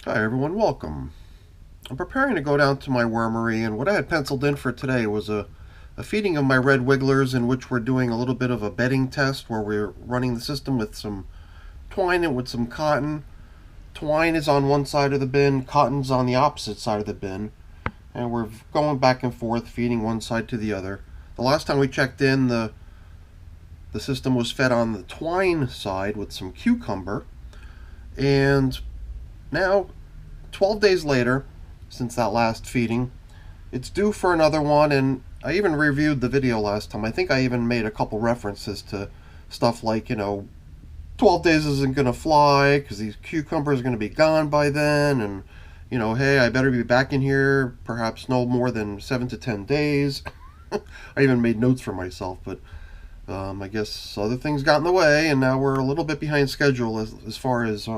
Hi everyone, welcome. I'm preparing to go down to my wormery, and what I had penciled in for today was a feeding of my red wigglers, in which we're doing a little bit of a bedding test where we're running the system with some twine and with some cotton. Twine is on one side of the bin, cotton's on the opposite side of the bin, and we're going back and forth, feeding one side to the other. The last time we checked in, the system was fed on the twine side with some cucumber, and now 12 days later, since that last feeding, it's due for another one, and I even reviewed the video last time. I think I even made a couple references to stuff like, 12 days isn't going to fly because these cucumbers are going to be gone by then, and, hey, I better be back in here perhaps no more than 7 to 10 days. I even made notes for myself, but I guess other things got in the way, and now we're a little bit behind schedule as far as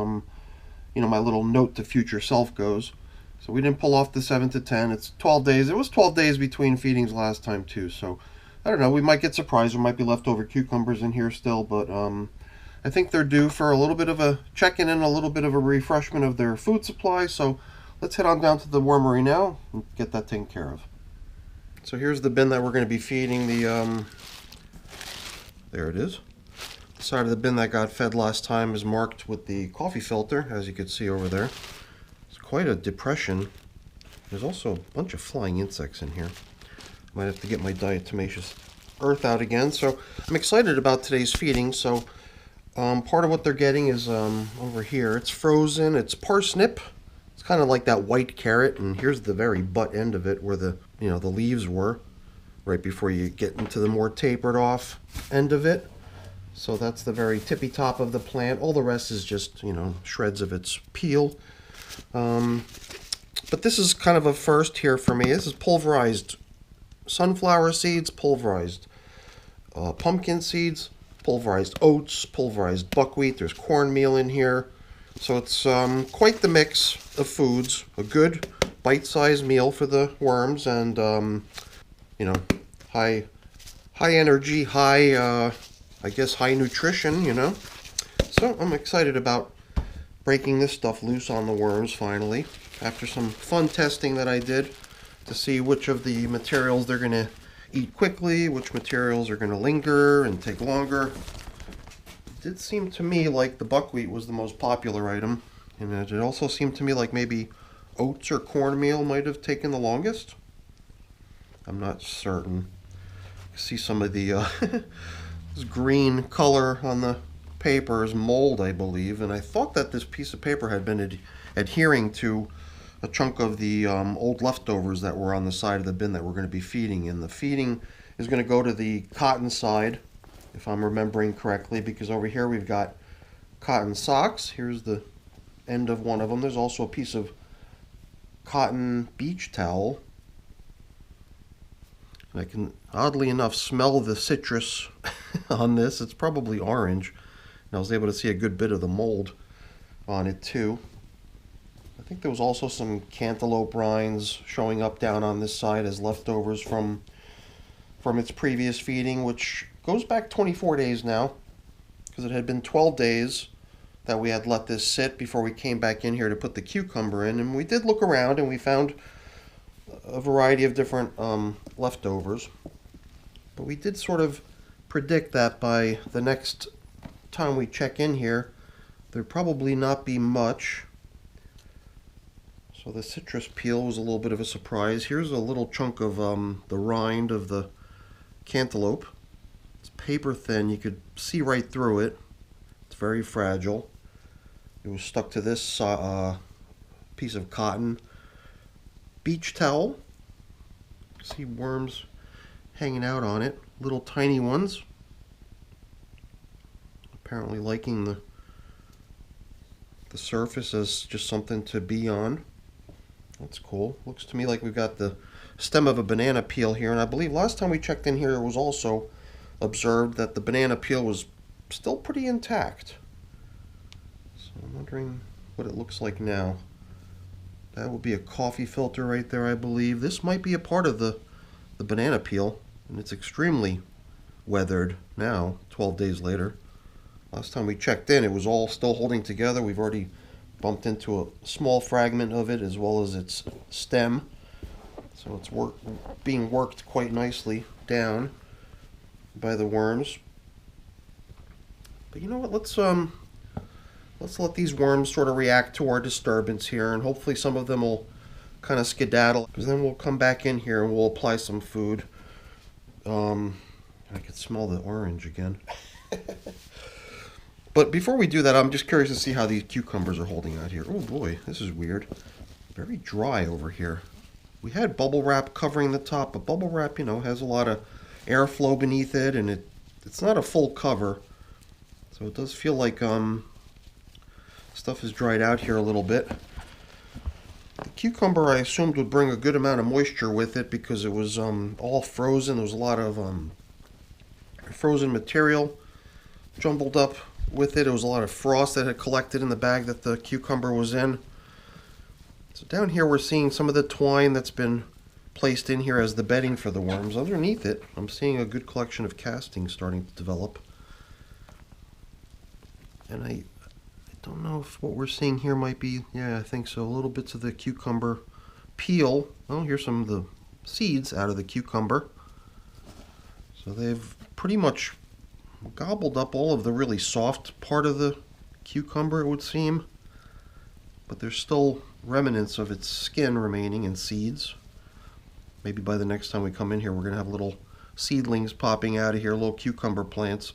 my little note to future self goes. So we didn't pull off the 7 to 10. It's 12 days. It was 12 days between feedings last time, too. So I don't know. We might get surprised. There might be leftover cucumbers in here still. But I think they're due for a little bit of a check-in and a little bit of a refreshment of their food supply. So let's head on down to the wormery now and get that taken care of. So here's the bin that we're going to be feeding the... there it is. The side of the bin that got fed last time is marked with the coffee filter, as you can see over there. It's quite a depression. There's also a bunch of flying insects in here. Might have to get my diatomaceous earth out again. So I'm excited about today's feeding. So part of what they're getting is over here. It's frozen. It's parsnip. It's kind of like that white carrot. And here's the very butt end of it where the leaves were, right before you get into the more tapered off end of it. So that's the very tippy top of the plant. All the rest is just, shreds of its peel. But this is kind of a first here for me. This is pulverized sunflower seeds, pulverized pumpkin seeds, pulverized oats, pulverized buckwheat. There's cornmeal in here. So it's quite the mix of foods. A good bite-sized meal for the worms, and, high energy, high nutrition, So I'm excited about breaking this stuff loose on the worms finally, after some fun testing that I did to see which of the materials they're going to eat quickly, which materials are going to linger and take longer. It did seem to me like the buckwheat was the most popular item, and it also seemed to me like maybe oats or cornmeal might have taken the longest. I'm not certain. You see some of the this green color on the paper is mold, I believe, and I thought that this piece of paper had been adhering to a chunk of the old leftovers that were on the side of the bin that we're going to be feeding. And the feeding is going to go to the cotton side, if I'm remembering correctly, because over here we've got cotton socks. Here's the end of one of them. There's also a piece of cotton beach towel. And I can, oddly enough, smell the citrus on this. It's probably orange. And I was able to see a good bit of the mold on it too. I think there was also some cantaloupe rinds showing up down on this side as leftovers from its previous feeding, which goes back 24 days now, because it had been 12 days that we had let this sit before we came back in here to put the cucumber in. And we did look around and we found a variety of different leftovers, but we did sort of predict that by the next time we check in here there'd probably not be much. So the citrus peel was a little bit of a surprise. Here's a little chunk of the rind of the cantaloupe. It's paper thin, you could see right through it. It's very fragile. It was stuck to this piece of cotton beach towel. See worms hanging out on it, little tiny ones. Apparently liking the surface as just something to be on. That's cool. Looks to me like we've got the stem of a banana peel here, and I believe last time we checked in here it was also observed that the banana peel was still pretty intact. So I'm wondering what it looks like now. That would be a coffee filter right there, I believe. This might be a part of the banana peel, and it's extremely weathered now, 12 days later. Last time we checked in, it was all still holding together. We've already bumped into a small fragment of it as well as its stem. So it's being worked quite nicely down by the worms. But you know what? Let's let these worms sort of react to our disturbance here, and hopefully some of them will kind of skedaddle, because then we'll come back in here and we'll apply some food. I can smell the orange again. But before we do that, I'm just curious to see how these cucumbers are holding out here. Oh boy, this is weird. Very dry over here. We had bubble wrap covering the top, but bubble wrap, you know, has a lot of airflow beneath it, and it's not a full cover. So it does feel like stuff is dried out here a little bit. The cucumber I assumed would bring a good amount of moisture with it because it was all frozen. There was a lot of frozen material jumbled up with it. It was a lot of frost that had collected in the bag that the cucumber was in. So down here we're seeing some of the twine that's been placed in here as the bedding for the worms. Underneath it, I'm seeing a good collection of castings starting to develop. And I don't know if what we're seeing here might be, yeah, I think so, little bits of the cucumber peel. Oh, here's some of the seeds out of the cucumber. So they've pretty much gobbled up all of the really soft part of the cucumber, it would seem. But there's still remnants of its skin remaining and seeds. Maybe by the next time we come in here, we're going to have little seedlings popping out of here, little cucumber plants.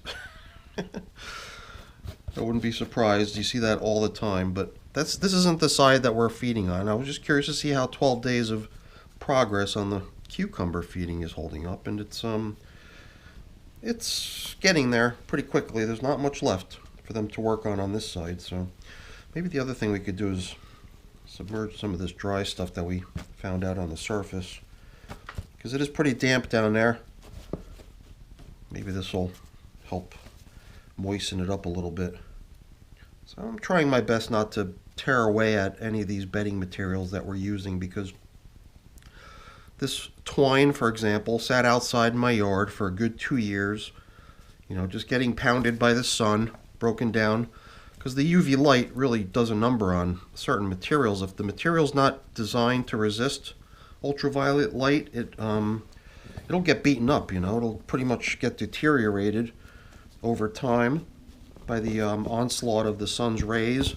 I wouldn't be surprised. You see that all the time. But this isn't the side that we're feeding on. I was just curious to see how 12 days of progress on the cucumber feeding is holding up, and it's getting there pretty quickly. There's not much left for them to work on this side. So maybe the other thing we could do is submerge some of this dry stuff that we found out on the surface, because it is pretty damp down there. Maybe this will help moisten it up a little bit. So I'm trying my best not to tear away at any of these bedding materials that we're using, because this twine, for example, sat outside my yard for a good 2 years, you know, just getting pounded by the sun, broken down, because the UV light really does a number on certain materials. If the material's not designed to resist ultraviolet light, it'll get beaten up, you know, it'll pretty much get deteriorated over time by the onslaught of the sun's rays.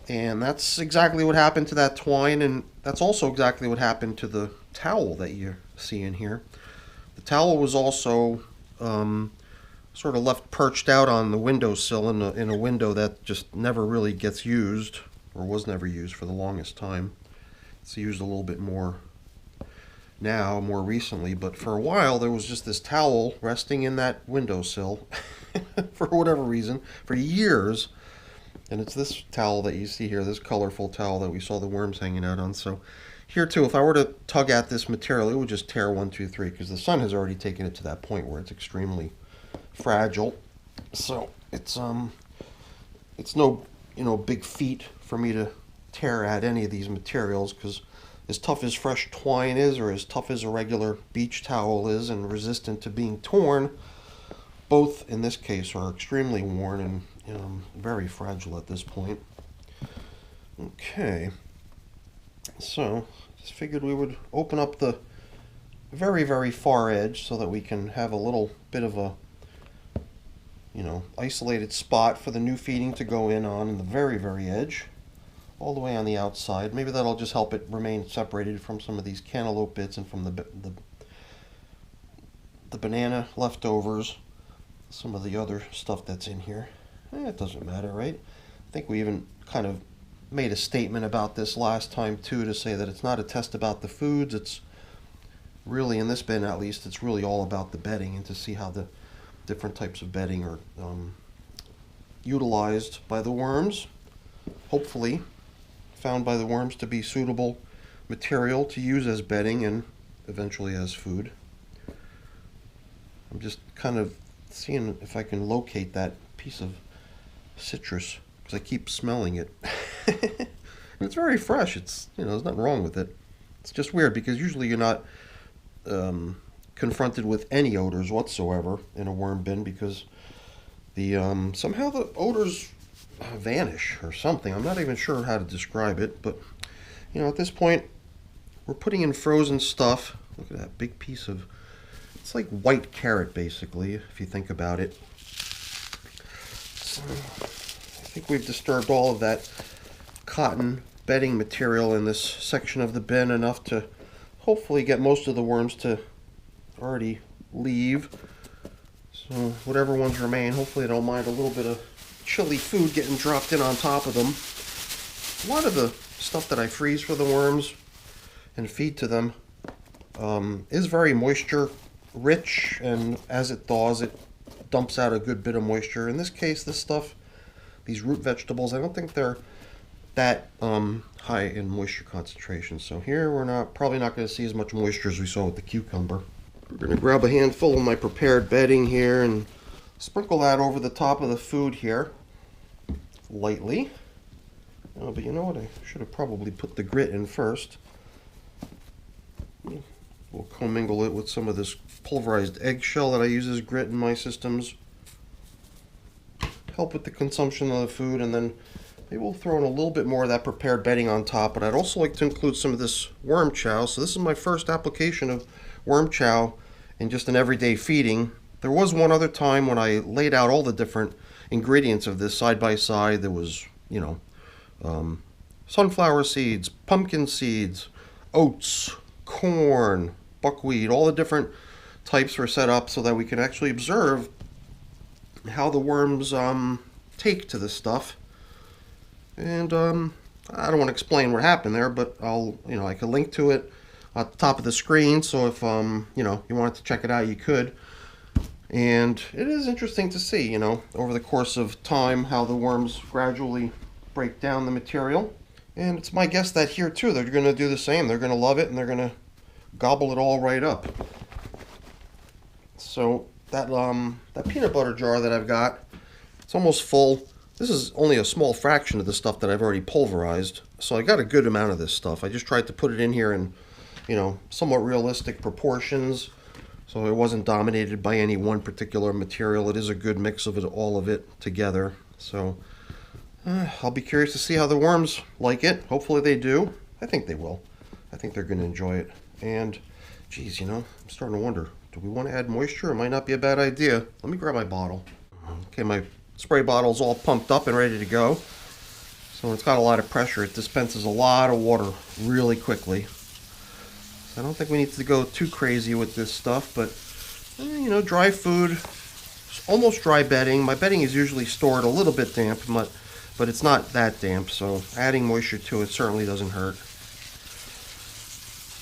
And that's exactly what happened to that twine, and that's also exactly what happened to the towel that you see in here. The towel was also sort of left perched out on the windowsill in a window that just never really gets used, or was never used for the longest time. It's used a little bit more now, more recently, but for a while there was just this towel resting in that windowsill for whatever reason, for years. And it's this towel that you see here, this colorful towel that we saw the worms hanging out on. So here too, if I were to tug at this material, it would just tear 1, 2, 3, because the sun has already taken it to that point where it's extremely fragile. So it's no, you know, big feat for me to tear at any of these materials, because as tough as fresh twine is, or as tough as a regular beach towel is and resistant to being torn, both in this case are extremely worn and very fragile at this point. Okay, so just figured we would open up the very, very far edge so that we can have a little bit of a, you know, isolated spot for the new feeding to go in on the very, very edge, all the way on the outside. Maybe that'll just help it remain separated from some of these cantaloupe bits and from the banana leftovers, some of the other stuff that's in here. It doesn't matter, right? I think we even kind of made a statement about this last time too, to say that it's not a test about the foods. It's really, in this bin at least, it's really all about the bedding, and to see how the different types of bedding are utilized by the worms. Hopefully found by the worms to be suitable material to use as bedding and eventually as food. I'm just kind of seeing if I can locate that piece of citrus, because I keep smelling it. And it's very fresh. It's, you know, there's nothing wrong with it. It's just weird because usually you're not confronted with any odors whatsoever in a worm bin, because the somehow the odors vanish or something. I'm not even sure how to describe it, but you know, at this point, we're putting in frozen stuff. Look at that big piece of, it's like white carrot basically, if you think about it. So, I think we've disturbed all of that cotton bedding material in this section of the bin enough to hopefully get most of the worms to already leave. So whatever ones remain, hopefully they don't mind a little bit of chili food getting dropped in on top of them. A lot of the stuff that I freeze for the worms and feed to them is very moisture rich, and as it thaws it dumps out a good bit of moisture. In this case, this stuff, these root vegetables, I don't think they're that high in moisture concentration. So here we're probably not going to see as much moisture as we saw with the cucumber. We're going to grab a handful of my prepared bedding here and sprinkle that over the top of the food here lightly. Oh, but you know what? I should have probably put the grit in first. We'll commingle it with some of this pulverized eggshell that I use as grit in my systems. Help with the consumption of the food, and then maybe we'll throw in a little bit more of that prepared bedding on top. But I'd also like to include some of this worm chow. So this is my first application of worm chow in just an everyday feeding. There was one other time when I laid out all the different ingredients of this side by side. There was, you know, sunflower seeds, pumpkin seeds, oats, corn, buckwheat, all the different types were set up so that we can actually observe how the worms take to this stuff. And I don't want to explain what happened there, but I can link to it at the top of the screen, so if you know, you wanted to check it out, you could. And it is interesting to see, you know, over the course of time how the worms gradually break down the material. And it's my guess that here too they're going to do the same. They're going to love it and they're going to gobble it all right up. So that peanut butter jar that I've got, it's almost full. This is only a small fraction of the stuff that I've already pulverized, so I got a good amount of this stuff. I just tried to put it in here in, you know, somewhat realistic proportions, so it wasn't dominated by any one particular material. It is a good mix of it, all of it together. So I'll be curious to see how the worms like it. Hopefully they do. I think they will. I think they're going to enjoy it. And geez, you know, I'm starting to wonder, do we want to add moisture? It might not be a bad idea. Let me grab my bottle. Okay, my spray bottle's all pumped up and ready to go. So it's got a lot of pressure. It dispenses a lot of water really quickly. I don't think we need to go too crazy with this stuff, but you know, dry food, almost dry bedding. My bedding is usually stored a little bit damp, but it's not that damp, so adding moisture to it certainly doesn't hurt.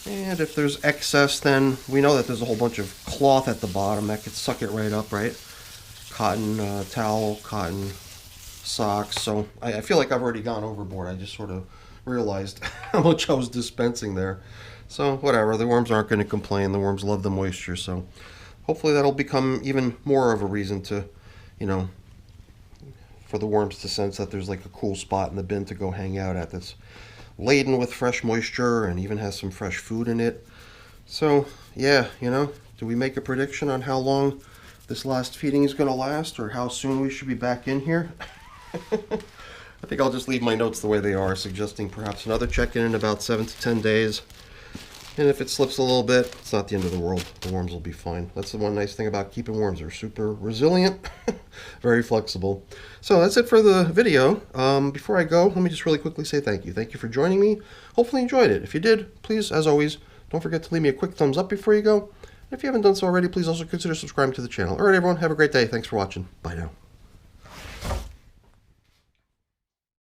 And if there's excess, then we know that there's a whole bunch of cloth at the bottom that could suck it right up, right? Cotton towel, cotton socks. So I feel like I've already gone overboard. I just sort of realized how much I was dispensing there. So whatever, the worms aren't going to complain. The worms love the moisture, so hopefully that'll become even more of a reason to, you know, for the worms to sense that there's like a cool spot in the bin to go hang out at that's laden with fresh moisture and even has some fresh food in it. So yeah, you know, do we make a prediction on how long this last feeding is going to last, or how soon we should be back in here? I think I'll just leave my notes the way they are, suggesting perhaps another check-in in about 7 to 10 days. And if it slips a little bit, it's not the end of the world. The worms will be fine. That's the one nice thing about keeping worms. They're super resilient, very flexible. So that's it for the video. Before I go, let me just really quickly say thank you. Thank you for joining me. Hopefully you enjoyed it. If you did, please, as always, don't forget to leave me a quick thumbs up before you go. And if you haven't done so already, please also consider subscribing to the channel. All right, everyone, have a great day. Thanks for watching. Bye now.